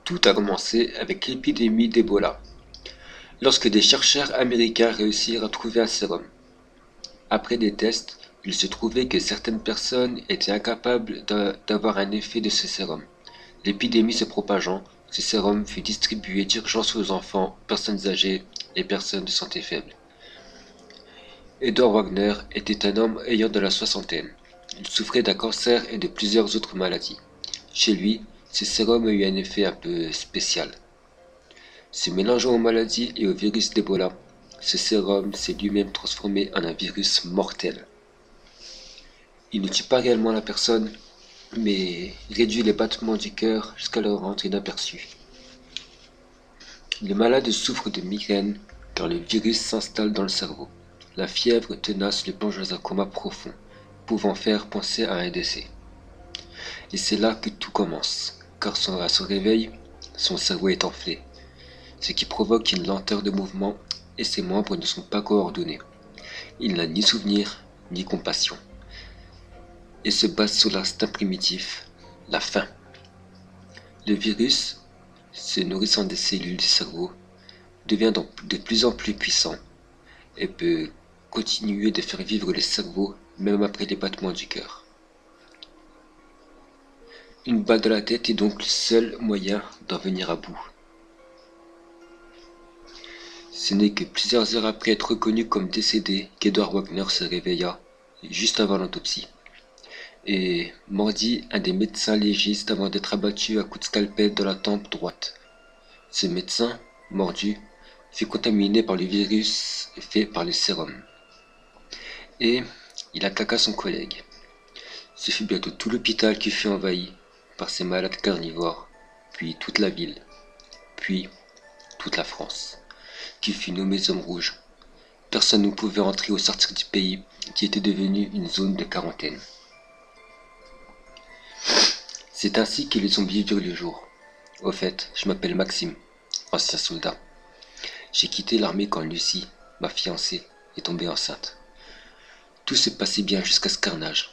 Tout a commencé avec l'épidémie d'Ebola, lorsque des chercheurs américains réussirent à trouver un sérum. Après des tests, il se trouvait que certaines personnes étaient incapables d'avoir un effet de ce sérum. L'épidémie se propageant, ce sérum fut distribué d'urgence aux enfants, personnes âgées et personnes de santé faible. Edward Wagner était un homme ayant de la soixantaine. Il souffrait d'un cancer et de plusieurs autres maladies. Chez lui, ce sérum a eu un effet un peu spécial. Se mélangeant aux maladies et au virus d'Ebola, ce sérum s'est lui-même transformé en un virus mortel. Il ne tue pas réellement la personne, mais réduit les battements du cœur jusqu'à le rendre inaperçu. Les malades souffrent de migraines car le virus s'installe dans le cerveau. La fièvre tenace le plonge dans un coma profond, pouvant faire penser à un décès. Et c'est là que tout commence, car à son réveil, son cerveau est enflé, ce qui provoque une lenteur de mouvement et ses membres ne sont pas coordonnés. Il n'a ni souvenir, ni compassion, et se base sur l'instinct primitif, la faim. Le virus, se nourrissant des cellules du cerveau, devient donc de plus en plus puissant et peut continuer de faire vivre le cerveau même après les battements du cœur. Une balle dans la tête est donc le seul moyen d'en venir à bout. Ce n'est que plusieurs heures après être reconnu comme décédé qu'Edward Wagner se réveilla, juste avant l'autopsie, et mordit un des médecins légistes avant d'être abattu à coups de scalpel dans la tempe droite. Ce médecin, mordu, fut contaminé par le virus fait par le sérum. Et il attaqua son collègue. Ce fut bientôt tout l'hôpital qui fut envahi par ces malades carnivores, puis toute la ville, puis toute la France, qui fut nommée Zone Rouge. Personne ne pouvait entrer ou sortir du pays, qui était devenu une zone de quarantaine. C'est ainsi que les zombies virent le jour. Au fait, je m'appelle Maxime, ancien soldat. J'ai quitté l'armée quand Lucie, ma fiancée, est tombée enceinte. Tout se passait bien jusqu'à ce carnage,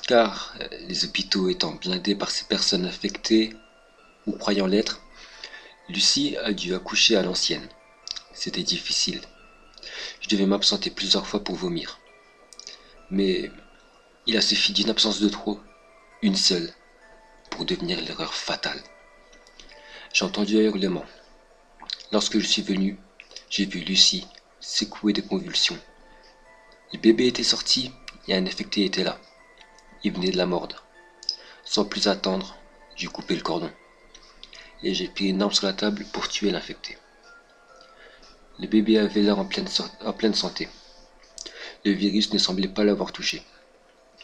car les hôpitaux étant blindés par ces personnes infectées ou croyant l'être, Lucie a dû accoucher à l'ancienne. C'était difficile. Je devais m'absenter plusieurs fois pour vomir. Mais il a suffi d'une absence de trop, une seule, pour devenir l'erreur fatale. J'ai entendu un hurlement. Lorsque je suis venu, j'ai vu Lucie secouer de convulsions. Le bébé était sorti et un infecté était là. Il venait de la mordre. Sans plus attendre, j'ai coupé le cordon. Et j'ai pris une arme sur la table pour tuer l'infecté. Le bébé avait l'air en pleine santé. Le virus ne semblait pas l'avoir touché.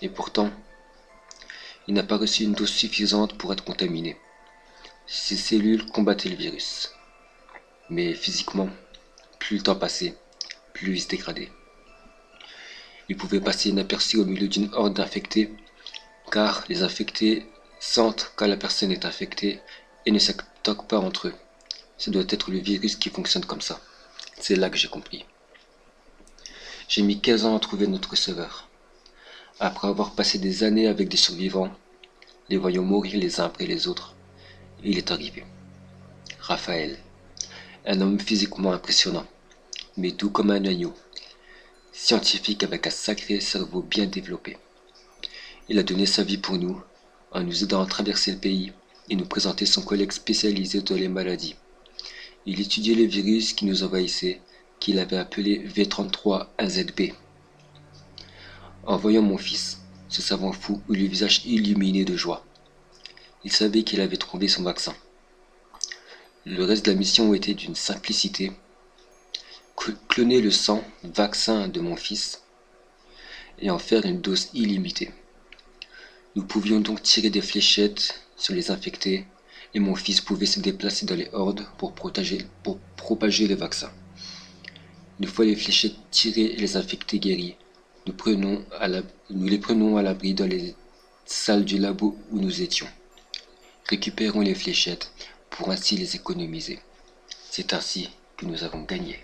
Et pourtant, il n'a pas reçu une dose suffisante pour être contaminé. Ses cellules combattaient le virus. Mais physiquement, plus le temps passait, plus il se dégradait. Il pouvait passer inaperçu au milieu d'une horde d'infectés, car les infectés sentent quand la personne est infectée et ne s'attaquent pas entre eux. Ce doit être le virus qui fonctionne comme ça. C'est là que j'ai compris. J'ai mis 15 ans à trouver notre sauveur. Après avoir passé des années avec des survivants, les voyant mourir les uns après les autres, il est arrivé. Raphaël, un homme physiquement impressionnant, mais doux comme un agneau, scientifique avec un sacré cerveau bien développé. Il a donné sa vie pour nous, en nous aidant à traverser le pays et nous présenter son collègue spécialisé dans les maladies. Il étudiait les virus qui nous envahissaient, qu'il avait appelé V33-1ZB. En voyant mon fils, ce savant fou eut le visage illuminé de joie. Il savait qu'il avait trouvé son vaccin. Le reste de la mission était d'une simplicité. Cloner le sang vaccin de mon fils et en faire une dose illimitée. Nous pouvions donc tirer des fléchettes sur les infectés et mon fils pouvait se déplacer dans les hordes pour propager le vaccin. Une fois les fléchettes tirées et les infectés guéris, nous les prenons à l'abri dans les salles du labo où nous étions. Récupérons les fléchettes pour ainsi les économiser. C'est ainsi que nous avons gagné.